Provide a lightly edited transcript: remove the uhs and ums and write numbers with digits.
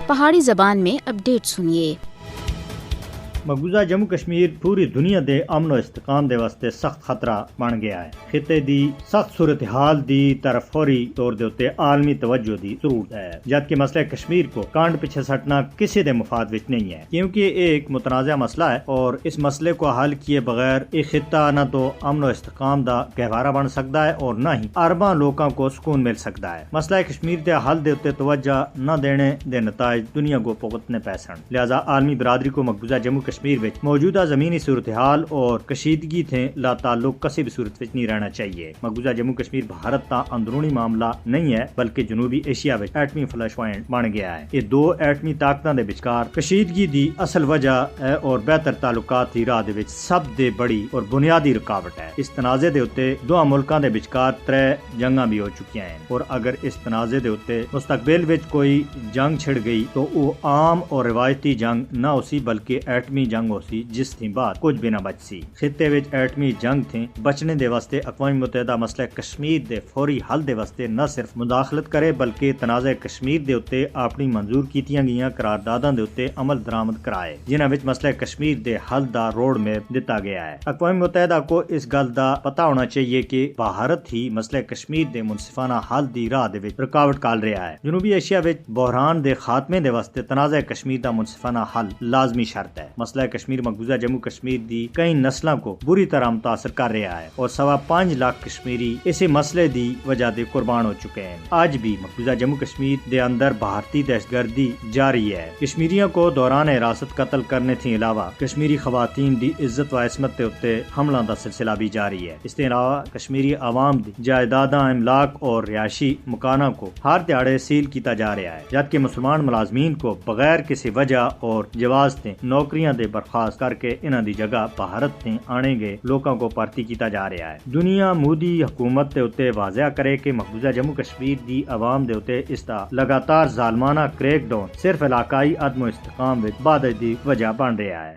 پہاڑی زبان میں اپڈیٹ سنیے۔ مقبوضہ جموں کشمیر پوری دنیا دے امن و استحکام دے واسطے سخت خطرہ بن گیا ہے۔ خطے دی سخت صورتحال دی طرف فوری طور دے اتے عالمی توجہ دی ضرورت ہے، جبکہ مسئلہ کشمیر کو کانڈ پیچھے سٹنا کسی دے مفاد وچ نہیں ہے، کیونکہ یہ ایک متنازع مسئلہ ہے اور اس مسئلے کو حل کیے بغیر ایک خطہ نہ تو امن و استحکام دا گہوارہ بن سکتا ہے اور نہ ہی ارباں لوکاں کو سکون مل سکتا ہے۔ مسئلہ کشمیر دے حل دے اتے توجہ نہ دینے دے نتائج دنیا کو بھگتنے پے سن، لہذا عالمی برادری کو مقبوضہ جموں کشمیر وچ موجودہ زمینی صورتحال اور کشیدگی تھے لا تعلق کسی بھی صورت وچ نہیں رہنا چاہیے۔ مقبوضہ جموں کشمیر بھارت کا اندرونی معاملہ نہیں ہے بلکہ جنوبی ایشیا وچ ایٹمی فلش پوائنٹ بن گیا ہے۔ یہ دو ایٹمی طاقتاں دے وچکار کشیدگی دی اصل وجہ ہے اور بہتر تعلقات دی راہ دے وچ سب دے بڑی اور بنیادی رکاوٹ ہے۔ اس تنازع دے اوتے دو ملکاں دے وچکار 3 جنگاں بھی ہو چکیاں ہیں اور اگر اس تنازع دے اوتے مستقبل وچ کوئی جنگ چھڑ گئی تو وہ عام اور روایتی جنگ نہ ہو سی بلکہ ایٹمی جنگ ہو سی، جس تھی بعد کچھ بھی نہ بچ سی۔ خطے وچ ایٹمی جنگ تھیں بچنے دے واسطے اقوام متحدہ مسئلہ کشمیر دے فوری حل دے واسطے نہ صرف مداخلت کرے بلکہ تنازع کشمیر دے اوتے اپنی منظور کیتیاں گئیاں قرارداداں دے اوتے عمل درآمد کرائے، جنہاں وچ مسئلہ کشمیر دے حل دا روڈ میپ دتا گیا ہے۔ اقوام متحدہ کو اس گل دا پتہ ہونا چاہیے کہ بھارت ہی مسئلہ کشمیر دے منصفانہ حل دی راہ دے وچ رکاوٹ کال رہا ہے۔ جنوبی ایشیا وچ بحران دے خاتمے دے واسطے تنازع کشمیر دا منصفانہ حل لازمی شرط ہے۔ مسئلہ کشمیر مقبوضہ جموں کشمیر دی کئی نسلوں کو بری طرح متاثر کر رہا ہے اور 5.25 لاکھ کشمیری اسی مسئلے دی وجہ دے قربان ہو چکے ہیں۔ آج بھی مقبوضہ جموں کشمیر دے اندر بھارتی دہشت گردی جاری ہے۔ کشمیریوں کو دوران حراست قتل کرنے تھی علاوہ کشمیری خواتین دی عزت و عصمت تے اوتے حملوں دا سلسلہ بھی جاری ہے۔ اس کے علاوہ کشمیری عوام دی جائیداداں، املاک اور رہائشی مکانوں کو ہر دیہڑے سیل کیتا جا رہا ہے، جبکہ مسلمان ملازمین کو بغیر کسی وجہ اور جواز تے نوکریاں دے برخاست کر کے انہاں دی جگہ بھارت تے آنے گئے لوکاں کو بھرتی کیتا جا رہا ہے۔ دنیا مودی حکومت دے اوتے واضح کرے کہ مقبوضہ جموں کشمیر دی عوام دے اوتے اس دا لگاتار ظالمانہ کریک ڈاؤن صرف علاقائی عدم استحکام وچ بادج دی وجہ بن رہا ہے۔